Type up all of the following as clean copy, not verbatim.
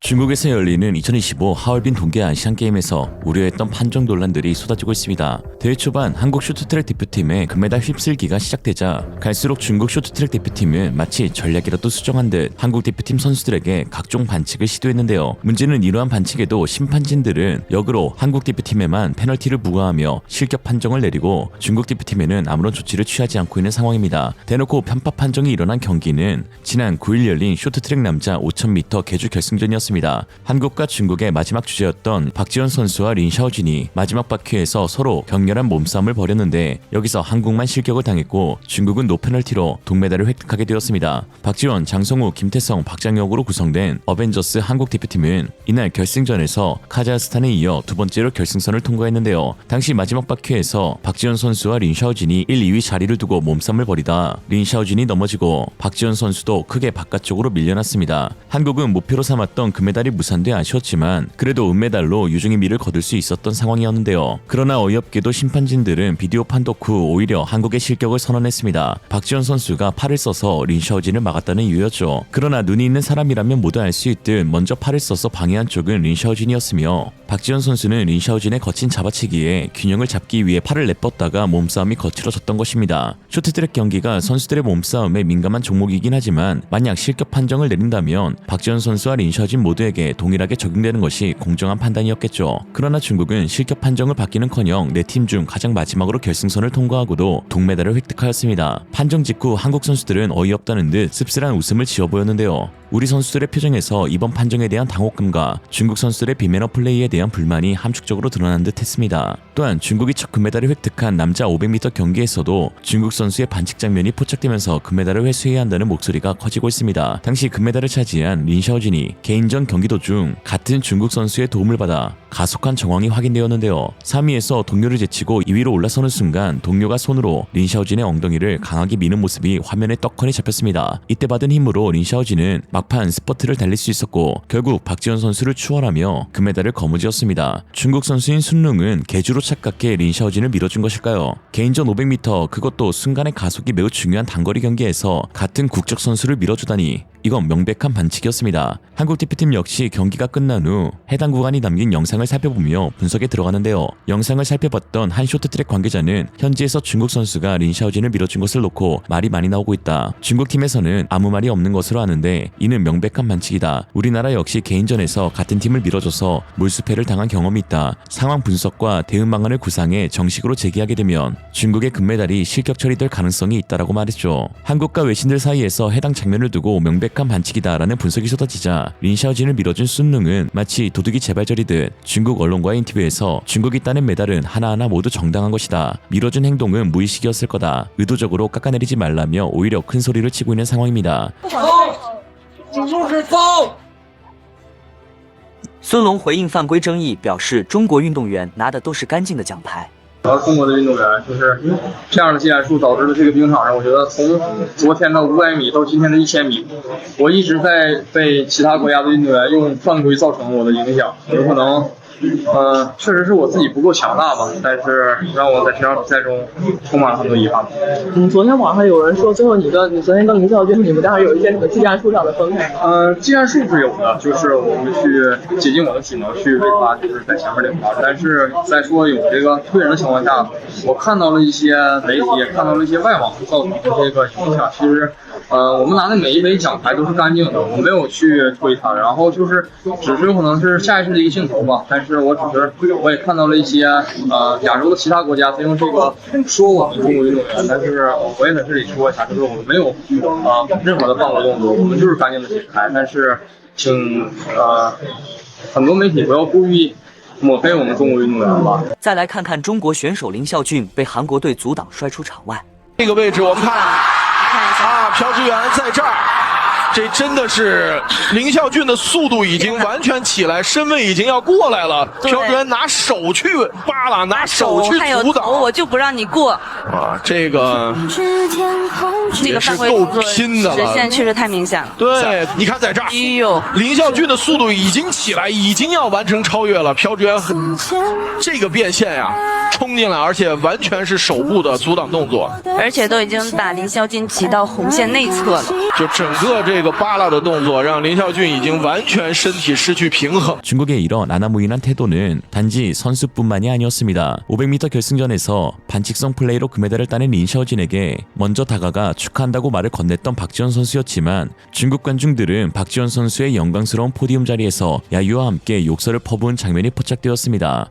중국에서 열리는 2025 하얼빈 동계아시안게임에서 우려했던 판정 논란들이 쏟아지고 있습니다. 대회 초반 한국 쇼트트랙 대표팀의 금메달 휩쓸기가 시작되자 갈수록 중국 쇼트트랙 대표팀은 마치 전략이라도 수정한 듯 한국 대표팀 선수들에게 각종 반칙을 시도했는데요. 문제는 이러한 반칙에도 심판진들은 역으로 한국 대표팀에만 페널티를 부과하며 실격 판정을 내리고 중국 대표팀에는 아무런 조치를 취하지 않고 있는 상황입니다. 대놓고 편파 판정이 일어난 경기는 지난 9일 열린 쇼트트랙 남자 5000m 계주 결승전이었습니다. 한국과 중국의 마지막 주제였던 박지원 선수와 린 샤오진이 마지막 바퀴에서 서로 격렬한 몸싸움을 벌였는데 여기서 한국만 실격을 당했고 중국은 노페널티로 동메달을 획득하게 되었습니다. 박지원, 장성우, 김태성, 박장혁으로 구성된 어벤져스 한국 대표팀은 이날 결승전에서 카자흐스탄에 이어 두 번째로 결승선을 통과했는데요. 당시 마지막 바퀴에서 박지원 선수와 린 샤오진이 1, 2위 자리를 두고 몸싸움을 벌이다 린 샤오진이 넘어지고 박지원 선수도 크게 바깥쪽으로 밀려났습니다. 한국은 목표로 삼았던 금메달이 무산돼 아쉬웠지만 그래도 은메달로 유종의 미를 거둘 수 있었던 상황이었는데요. 그러나 어이없게도 심판진들은 비디오 판독 후 오히려 한국의 실격을 선언했습니다. 박지원 선수가 팔을 써서 린 샤오진을 막았다는 이유였죠. 그러나 눈이 있는 사람이라면 모두 알 수 있듯 먼저 팔을 써서 방해한 쪽은 린 샤오진이었으며 박지원 선수는 린 샤오진의 거친 잡아치기에 균형을 잡기 위해 팔을 내뻗다가 몸싸움이 거칠어졌던 것입니다. 쇼트트랙 경기가 선수들의 몸싸움에 민감한 종목이긴 하지만 만약 실격 판정을 내린다면 박지원 선수와 린 샤오진 모두에게 동일하게 적용되는 것이 공정한 판단이었겠죠. 그러나 중국은 실격 판정을 받기는커녕 네 팀 중 가장 마지막으로 결승선을 통과하고도 동메달을 획득하였습니다. 판정 직후 한국 선수들은 어이없다는 듯 씁쓸한 웃음을 지어 보였는데요. 우리 선수들의 표정에서 이번 판정에 대한 당혹감과 중국 선수들의 비매너 플레이에 대한 불만이 함축적으로 드러난 듯 했습니다. 또한 중국이 첫 금메달을 획득한 남자 500m 경기에서도 중국 선수의 반칙 장면이 포착되면서 금메달을 회수해야 한다는 목소리가 커지고 있습니다. 당시 금메달을 차지한 린 샤오진이 개인전 경기 도중 같은 중국 선수의 도움을 받아 가속한 정황이 확인되었는데요. 3위에서 동료를 제치고 2위로 올라서는 순간 동료가 손으로 린 샤오진의 엉덩이를 강하게 미는 모습이 화면에 떡하니 잡혔습니다. 이때 받은 힘으로 린 샤오진은 막판 스퍼트를 달릴 수 있었고 결국 박지원 선수를 추월하며 금메달을 거머쥐었습니다. 중국 선수인 순룽은 개주로 착각해 린 샤오진을 밀어준 것일까요? 개인전 500m 그것도 순간의 가속이 매우 중요한 단거리 경기에서 같은 국적 선수를 밀어주다니 이건 명백한 반칙이었습니다. 한국 대표팀 역시 경기가 끝난 후 해당 구간이 남긴 영상을 살펴보며 분석에 들어가는데요. 영상을 살펴봤던 한 쇼트트랙 관계자는 현지에서 중국 선수가 린 샤오진을 밀어준 것을 놓고 말이 많이 나오고 있다. 중국 팀에서는 아무 말이 없는 것으로 아는데 이는 명백한 반칙이다. 우리나라 역시 개인전에서 같은 팀을 밀어줘서 몰수패를 당한 경험이 있다. 상황 분석과 대응 방안을 구상해 정식으로 제기하게 되면 중국의 금메달이 실격 처리될 가능성이 있다라고 말했죠. 한국과 외신들 사이에서 해당 장면을 두고 명백한 반칙이다라는 분석이 쏟아지자 린 샤오진을 밀어준 순룽은 마치 도둑이 재발절이듯 중국 언론과의 인터뷰에서 중국이 따낸 메달은 하나하나 모두 정당한 것이다. 밀어준 행동은 무의식이었을 거다. 의도적으로 깎아내리지 말라며 오히려 큰 소리를 치고 있는 상황입니다. 孙龙回应犯规争议，表示中国运动员拿的都是干净的奖牌。 中国的运动员就是这样的技战术导致了这个冰场上，我觉得从昨天的500米到今天的1000米，我一直在被其他国家的运动员用犯规造成我的影响，有可能。确实是我自己不够强大吧，但是让我在这场比赛中充满了很多遗憾。昨天网上有人说，最后你昨天跟林孝军，你们当时有一些什么技战术上的分开？技战术是有的，就是我们去竭尽我的体能去为他就是在前面领他。但是在说有这个推人的情况下，我看到了一些媒体，也看到了一些外网造成的这个影响。其实，我们拿的每一枚奖牌都是干净的，我没有去推他，然后就是只是有可能是下意识的一个镜头吧，但是。我也看到了一些亚洲的其他国家在用这个说我们中国运动员，但是我也在这里说一下，就是我们没有任何的犯规动作，我们就是干净的解开。但是请很多媒体不要故意抹黑我们中国运动员吧。再来看看中国选手林孝俊被韩国队阻挡摔出场外。这个位置我们看啊，朴智元在这儿。 这真的是林孝俊的速度已经完全起来，身位已经要过来了。朴智元拿手去扒拉，拿手去阻挡，我就不让你过。啊，这个也是够拼的了，直线确实太明显了。对，你看在这儿，哎呦，林孝俊的速度已经起来，已经要完成超越了。朴智元这个变线呀，冲进来，而且完全是手部的阻挡动作，而且都已经把林孝俊挤到红线内侧了。就整个这个扒拉的动作让林孝俊已经完全身体失去平衡。 중국의 이런 아나무인한 태도는 단지 선수뿐만이 아니었습니다. 500m 결승전에서 반칙성 플레이로 금메달을 따낸 린샤오진에게 먼저 다가가 축하한다고 말을 건넸던 박지원 선수였지만 중국 관중들은 박지원 선수의 영광스러운 포디움 자리에서 야유와 함께 욕설을 퍼부은 장면이 포착되었습니다.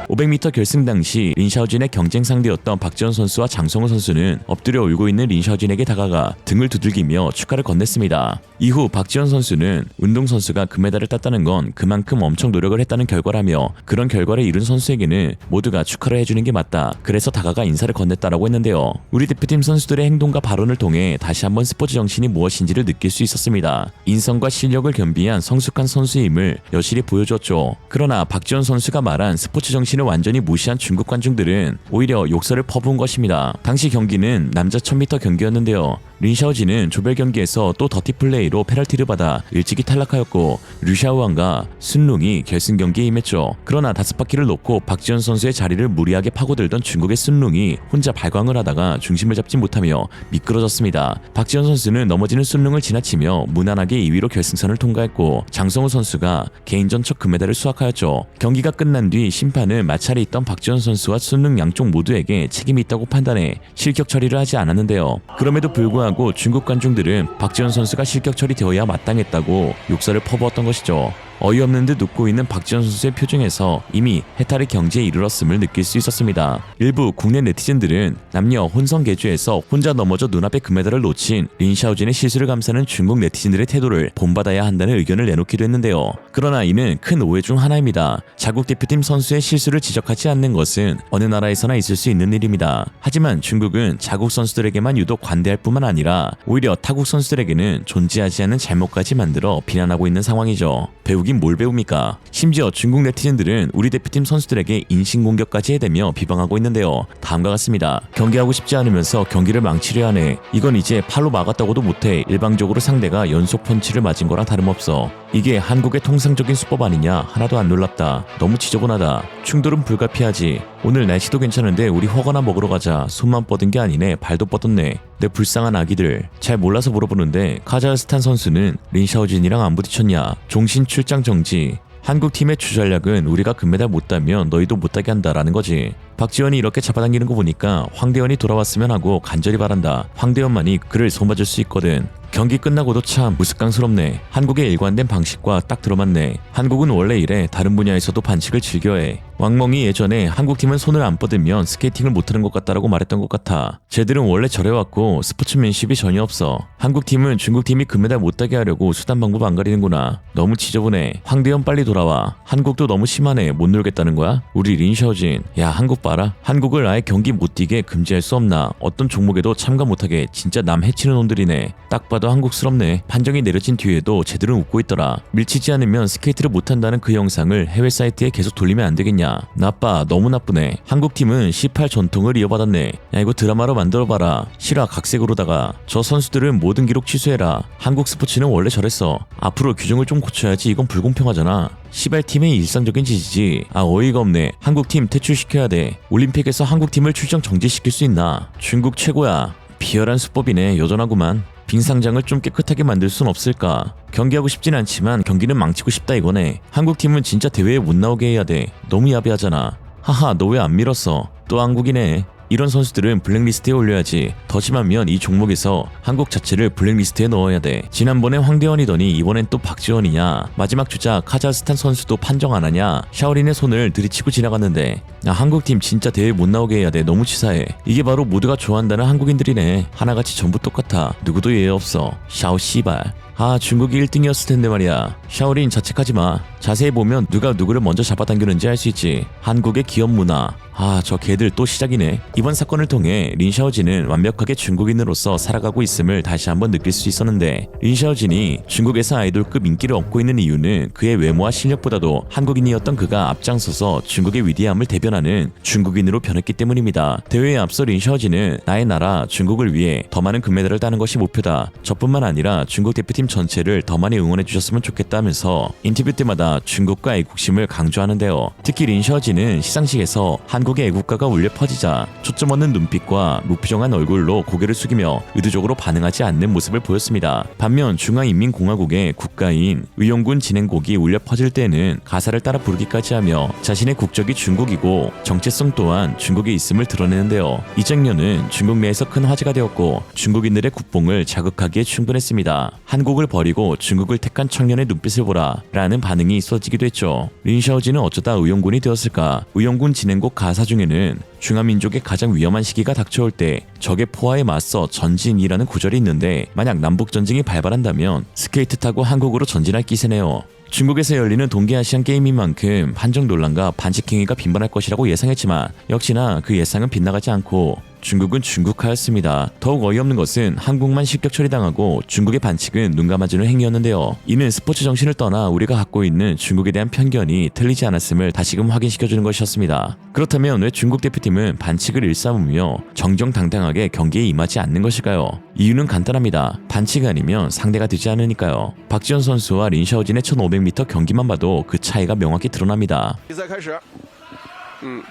(500m) 결승 당시 린샤오진의 경쟁 상대였던 박지원 선수와 장성호 선수는 엎드려 울고 있는 린샤오진에게 다가가 등을 두들기며 축하를 건넸습니다. 이후 박지원 선수는 운동선수가 금메달을 땄다는 건 그만큼 엄청 노력을 했다는 결과라며 그런 결과를 이룬 선수에게는 모두가 축하를 해주는 게 맞다. 그래서 다가가 인사를 건넸다라고 했는데요. 우리 대표팀 선수들의 행동과 발언을 통해 다시 한번 스포츠 정신이 무엇인지를 느낄 수 있었습니다. 인성과 실력을 겸비한 성숙한 선수임을 여실히 보여줬죠. 그러나 박지원 선수가 말한 스포츠 정신을 완전히 무시한 중국 관중들은 오히려 욕설을 퍼부은 것입니다. 당시 경기는 남자 1000m 경기였는데요. 린샤오진은 조별 경기에서 또 더티 플레이로 페널티를 받아 일찍이 탈락하였고 류샤오왕과 순룽이 결승 경기에 임했죠. 그러나 5바퀴를 놓고 박지원 선수의 자리를 무리하게 파고들던 중국의 순룽이 혼자 발광을 하다가 중심을 잡지 못하며 미끄러졌습니다. 박지원 선수는 넘어지는 순룽을 지나치며 무난하게 2위로 결승선을 통과했고 장성호 선수가 개인전 첫 금메달을 수확하였죠. 경기가 끝난 뒤 심판은 마찰이 있던 박지원 선수와 순룽 양쪽 모두에게 책임이 있다고 판단해 실격 처리를 하지 않았는데요. 그럼에도 불구하고 중국 관중들은 박지원 선수가 실격 처리되어야 마땅했다고 욕설을 퍼부었던 것이죠. 어이없는 듯 웃고 있는 박지원 선수의 표정에서 이미 해탈의 경지에 이르렀음을 느낄 수 있었습니다. 일부 국내 네티즌들은 남녀 혼성 계주에서 혼자 넘어져 눈앞에 금메달을 놓친 린샤오진의 실수를 감싸는 중국 네티즌들의 태도를 본받아야 한다는 의견을 내놓기도 했는데요. 그러나 이는 큰 오해 중 하나입니다. 자국 대표팀 선수의 실수를 지적하지 않는 것은 어느 나라에서나 있을 수 있는 일입니다. 하지만 중국은 자국 선수들에게만 유독 관대할 뿐만 아니라 오히려 타국 선수들에게는 존재하지 않는 잘못까지 만들어 비난하고 있는 상황이죠. 배우긴 뭘 배웁니까? 심지어 중국 네티즌들은 우리 대표팀 선수들에게 인신공격까지 해대며 비방하고 있는데요. 다음과 같습니다. 경기하고 싶지 않으면서 경기를 망치려 하네. 이건 이제 팔로 막았다고도 못해. 일방적으로 상대가 연속 펀치를 맞은 거랑 다름없어. 이게 한국의 통상적인 수법 아니냐? 하나도 안 놀랍다. 너무 지저분하다. 충돌은 불가피하지. 오늘 날씨도 괜찮은데 우리 허거나 먹으러 가자. 손만 뻗은 게 아니네. 발도 뻗었네. 내 불쌍한 아기들. 잘 몰라서 물어보는데 카자흐스탄 선수는 린샤오진이랑 안 부딪혔냐? 종신 출장 정지. 한국팀의 주전략은 우리가 금메달 못 따면 너희도 못 따게 한다라는 거지. 박지원이 이렇게 잡아당기는 거 보니까 황대현이 돌아왔으면 하고 간절히 바란다. 황대현만이 그를 손봐줄 수 있거든. 경기 끝나고도 참 무스깡스럽네. 한국의 일관된 방식과 딱 들어맞네. 한국은 원래 이래. 다른 분야에서도 반칙을 즐겨해. 왕멍이 예전에 한국팀은 손을 안 뻗으면 스케이팅을 못하는 것 같다라고 말했던 것 같아. 쟤들은 원래 저래왔고 스포츠맨십이 전혀 없어. 한국팀은 중국팀이 금메달 못 따게 하려고 수단 방법 안 가리는구나. 너무 지저분해. 황대현 빨리 돌아와. 한국도 너무 심하네. 못 놀겠다는 거야? 우리 린샤오진. 야 한국 봐라. 한국을 아예 경기 못 뛰게 금지할 수 없나? 어떤 종목에도 참가 못하게. 진짜 남 해치는 놈들이네. 딱 봐도 한국스럽네. 판정이 내려진 뒤에도 쟤들은 웃고 있더라. 밀치지 않으면 스케이트를 못한다는 그 영상을 해외 사이트에 계속 돌리면 안 되겠냐? 나빠. 너무 나쁘네. 한국팀은 18 전통을 이어받았네. 야 이거 드라마로 만들어봐라. 실화 각색으로다가 저 선수들은 모든 기록 취소해라. 한국 스포츠는 원래 저랬어. 앞으로 규정을 좀 고쳐야지. 이건 불공평하잖아. 시발팀의 일상적인 짓이지. 아 어이가 없네. 한국팀 퇴출시켜야 돼. 올림픽에서 한국팀을 출전 정지시킬 수 있나? 중국 최고야. 비열한 수법이네. 여전하구만. 빙상장을 좀 깨끗하게 만들 순 없을까? 경기하고 싶진 않지만 경기는 망치고 싶다 이거네. 한국팀은 진짜 대회에 못 나오게 해야 돼. 너무 야비하잖아. 하하 너 왜 안 밀었어? 또 한국이네. 이런 선수들은 블랙리스트에 올려야지. 더 심하면 이 종목에서 한국 자체를 블랙리스트에 넣어야 돼. 지난번에 황대현이더니 이번엔 또 박지원이냐. 마지막 주자 카자흐스탄 선수도 판정 안 하냐. 샤오린의 손을 들이치고 지나갔는데 야 한국팀 진짜 대회 못 나오게 해야 돼. 너무 치사해. 이게 바로 모두가 좋아한다는 한국인들이네. 하나같이 전부 똑같아. 누구도 예외 없어. 샤오 씨발. 아, 중국이 1등이었을 텐데 말이야. 샤오린 자책하지 마. 자세히 보면 누가 누구를 먼저 잡아당겼는지 알 수 있지. 한국의 기업 문화. 아, 저 개들 또 시작이네. 이번 사건을 통해 린샤오진은 완벽하게 중국인으로서 살아가고 있음을 다시 한번 느낄 수 있었는데, 린샤오진이 중국에서 아이돌급 인기를 얻고 있는 이유는 그의 외모와 실력보다도 한국인이었던 그가 앞장서서 중국의 위대함을 대변하는 중국인으로 변했기 때문입니다. 대회에 앞서 린샤오진은 나의 나라 중국을 위해 더 많은 금메달을 따는 것이 목표다. 저뿐만 아니라 중국 대표팀 전체를 더 많이 응원해 주셨으면 좋겠다면서 인터뷰 때마다 중국과 애국심을 강조하는데요. 특히 린샤오진은 시상식에서 한국의 애국가가 울려 퍼지자 초점 없는 눈빛과 무표정한 얼굴로 고개를 숙이며 의도적으로 반응하지 않는 모습을 보였습니다. 반면 중화인민공화국의 국가인 의용군 진행곡이 울려 퍼질 때는 가사를 따라 부르기까지 하며 자신의 국적이 중국이고 정체성 또한 중국에 있음을 드러내는데요. 이 장면은 중국 내에서 큰 화제가 되었고 중국인들의 국뽕을 자극하기에 충분했습니다. 한국을 버리고 중국을 택한 청년의 눈빛을 보라 라는 반응이 쏟아지기도 했죠. 린샤오진은 어쩌다 의용군이 되었을까? 의용군 진행곡 가사 중에는 중화민족의 가장 위험한 시기가 닥쳐올 때 적의 포화에 맞서 전진이라는 구절이 있는데, 만약 남북전쟁이 발발한다면 스케이트 타고 한국으로 전진할 기세네요. 중국에서 열리는 동계아시안 게임인 만큼 판정 논란과 반칙 행위가 빈번할 것이라고 예상했지만 역시나 그 예상은 빗나가지 않고 중국은 중국화였습니다. 더욱 어이없는 것은 한국만 실격 처리당하고 중국의 반칙은 눈 감아주는 행위였는데요. 이는 스포츠 정신을 떠나 우리가 갖고 있는 중국에 대한 편견이 틀리지 않았음을 다시금 확인시켜주는 것이었습니다. 그렇다면 왜 중국 대표팀은 반칙을 일삼으며 정정당당하게 경기에 임하지 않는 것일까요? 이유는 간단합니다. 반칙 아니면 상대가 되지 않으니까요. 박지현 선수와 린샤오진의 1500m 경기만 봐도 그 차이가 명확히 드러납니다. 比赛开始，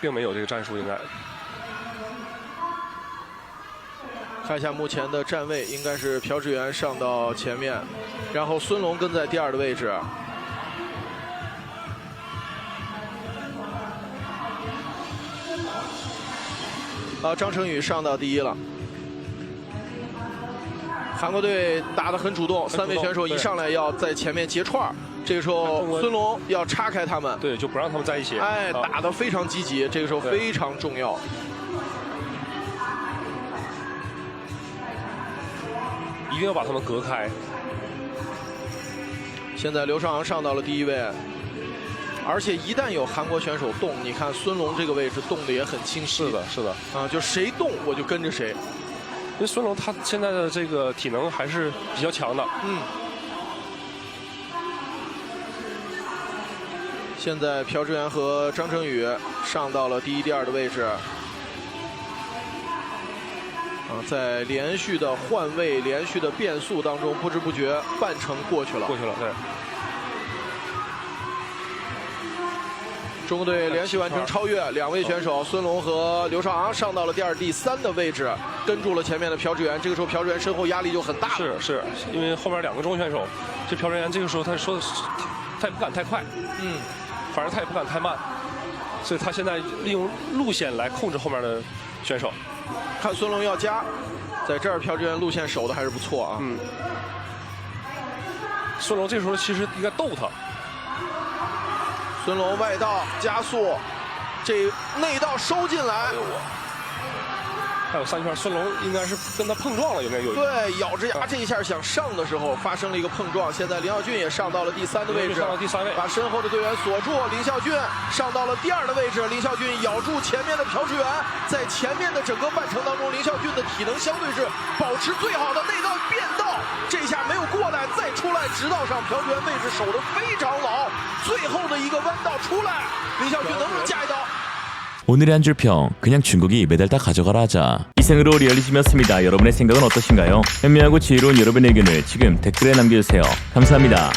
并没有这个战术应该。 看一下目前的站位，应该是朴智元上到前面，然后孙龙跟在第二的位置。张成宇上到第一了。韩国队打得很主动，3位选手一上来要在前面截串，这个时候孙龙要叉开他们，对，就不让他们在一起。哎，打得非常积极，这个时候非常重要。 一定要把他们隔开。现在刘少昂上到了第一位，而且一旦有韩国选手动，你看孙龙这个位置动的也很清晰。是的，是的，啊，就谁动我就跟着谁。因为孙龙他现在的这个体能还是比较强的。现在朴智元和张成宇上到了第一、第二的位置。 在连续的换位、连续的变速当中，不知不觉半程过去了。对。中国队连续完成超越，2位选手孙龙和刘少昂上到了第2、第3的位置，跟住了前面的朴智元。这个时候朴智元身后压力就很大。是，因为后面2个中国选手，这朴智元这个时候他说的是，他也不敢太快，反正他也不敢太慢，所以他现在利用路线来控制后面的选手。 看孙龙要加，在这儿朴智元路线守的还是不错啊。孙龙这时候其实应该逗他。孙龙外道加速，这内道收进来。还有3圈，孙龙应该是跟他碰撞了，应该有。对，咬着牙这一下想上的时候发生了一个碰撞。现在林孝俊也上到了第3的位置，上到第3位，把身后的队员锁住。林孝俊上到了第2的位置，林孝俊咬住前面的朴智元，在前面的整个半程当中，林孝俊的体能相对是保持最好的。内道变道，这下没有过来，再出来直道上，朴智元位置守得非常牢。最后的一个弯道出来，林孝俊能不能加一刀？ 오늘의 한 줄 평, 그냥 중국이 메달 다 가져가라 하자. 이상으로 리얼리즘이었습니다. 여러분의 생각은 어떠신가요? 현명하고 지혜로운 여러분의 의견을 지금 댓글에 남겨주세요. 감사합니다.